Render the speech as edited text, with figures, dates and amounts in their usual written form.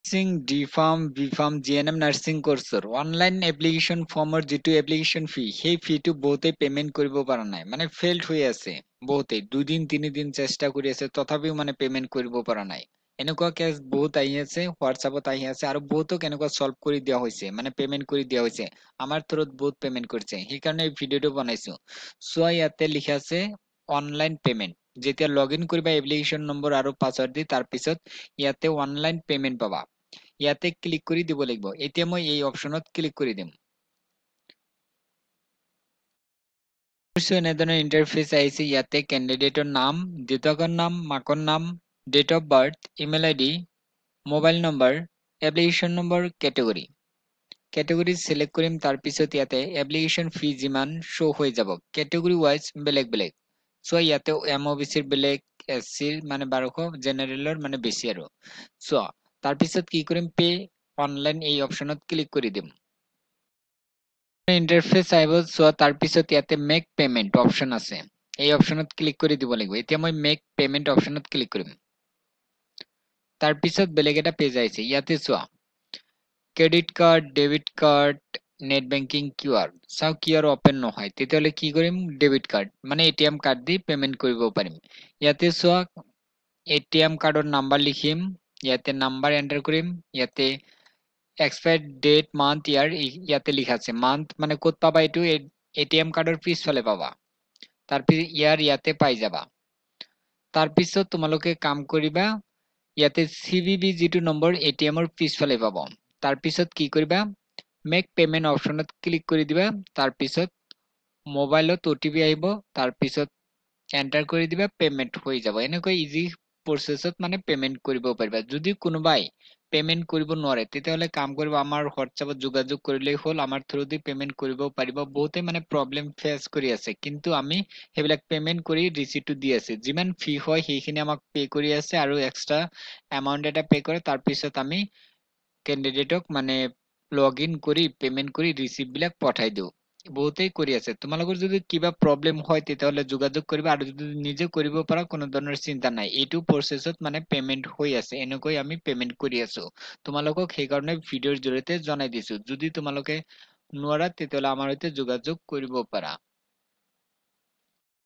Nursing D pharm B pharm GNM nursing কোৰ্চৰ online application ফৰ্মৰ যিটো এপ্লিকেশ্যন ফি সেই ফিটো বহুতেই পেমেন্ট কৰিব পৰা নাই, মানে ফেইল্ড হৈ আছে। বহুতেই 2 দিন 3 দিন চেষ্টা কৰি আছে, তথাপিও মানে পেমেন্ট কৰিব পৰা নাই। এনেকুৱা কেছ বহুত আহি আছে, হোৱাটছআপত আহি আছে, আৰু বহুতক এনেকুৱা সলভ কৰি দিয়া হৈছে, মানে পেমেন্ট কৰি দিয়া হৈছে। আমাৰ থ্ৰুত বহুত পেমেন্ট কৰিছে, সেইকাৰণে এই ভিডিঅ'টো বনাইছো। চোৱা, ইয়াতে লিখা আছে অনলাইন পেমেন্ট। যেতিয়া লগ ইন কৰিবা এপ্লিকেশ্যন নম্বৰ আৰু পাছৱৰ্ড দি, তাৰ পিছত ইয়াতে অনলাইন পেমেন্ট পাবা। ইয়াতে ক্লিক কৰি দিব লাগিব। এতিয়া মই এই অপশনত ক্লিক কৰি দিম। এনেধৰণৰ ইন্টাৰফেস আহিছে। ইয়াতে ক্যান্ডিডেটৰ নাম, দেউতাকৰ নাম, মাকৰ নাম, date of birth, email ID, mobile number, application number, category select কৰিম। তাৰ পিছত ইয়াতে এপ্লিকেশ্যন ফি যিমান শো হৈ যাব, কেটেগৰী ওয়াইজ বেলেগ বেলেগ। সো ইয়াতে এমওবিসিৰ বেলেগ, এসসিৰ মানে 1200, জেনাৰেলৰ মানে বেছি আৰু। সো তাৰ পিছত কি কৰিম, পে অনলাইন এই অপশনত ক্লিক কৰি দিম। ইন্টাৰফেস আহিব। সো তাৰ পিছত ইয়াতে মেক পেমেন্ট অপশন আছে, এই অপশনত ক্লিক কৰি দিব লাগিব। এতিয়া মই মেক পেমেন্ট অপশনত ক্লিক কৰিম। তাৰ পিছত বেলেগ এটা পেজ আহিছে। ইয়াতে চোৱা, credit card, debit card, net banking, QR. চাও কিউআৰ ওপেন নহয়, তেতিয়াহলে কি কৰিম, ডেবিট কাৰ্ড মানে এটিএম কাৰ্ড দি পেমেন্ট কৰিব পাৰিম। ইয়াতে চোৱা, এটিএম কাৰ্ডৰ নাম্বাৰ লিখিম, ইয়াতে নাম্বাৰ এন্টাৰ কৰিম। ইয়াতে এক্সপায়ার ডেট, মান্থ, ইয়ার ইয়াতে লিখা আছে। মান্থ মানে ক'ত পাবা, এইটো এটিএম কাৰ্ডৰ পিছফালে পাবা। তাৰপিছত ইয়াৰ ইয়াতে পাই যাবা। তাৰপিছত তোমালোকে কাম কৰিবা, ইয়াতে সিভিভি যিটো নম্বৰ এটিএমৰ পিছফালে পাব। তাৰপিছত কি কৰিবা, মেক পেমেন্ট অপশনত ক্লিক কৰি দিবা। তাৰপিছত মোবাইলত ওটিপি আহিব, তাৰপিছত এন্টাৰ কৰি দিবা, পেমেন্ট হৈ যাব। এনেকৈ ইজি প্ৰসেছত মানে পেমেন্ট কৰিব পাৰিবা। যদি কোনোবাই পেমেন্ট কৰিব নোৱাৰে, তেতিয়াহলে কাম কৰিব, আমাৰ হোৱাটছআপত যোগাযোগ কৰিলেই হ'ল, আমাৰ থ্ৰু দি পেমেন্ট কৰিব পাৰিব। বহুতে মানে প্ৰব্লেম ফেচ কৰি আছে, কিন্তু আমি সেইবিলাক পেমেন্ট কৰি ৰিচিপ্টটো দি আছে। যিমান ফি হয় সেইখিনি আমাক পে কৰি আছে, আৰু এক্সট্ৰা এমাউন্ট এটা পে কৰে। তাৰপিছত আমি কেণ্ডিডেটক মানে লগ ইন কৰি পেমেন্ট কৰি ৰিচিপ্ট বিলাক পঠাই দিওঁ। বহুতেই কৰি আছে। তোমালোকৰ যদি কিবা প্ৰব্লেম হয়, তেতিয়াহলে যোগাযোগ কৰিবা, আৰু যদি নিজে কৰিব পাৰা, কোনো ধৰণৰ চিন্তা নাই। এইটো প্ৰসেছত মানে পেমেন্ট হৈ আছে, এনেকৈ আমি পেমেন্ট কৰি আছো। তোমালোকক সেইকাৰণে ভিডিঅ'ৰ জৰিয়তে জনাই দিছো। যদি তোমালোকে নোৱাৰা, তেতিয়াহলে আমাৰ সৈতে যোগাযোগ কৰিব পাৰা।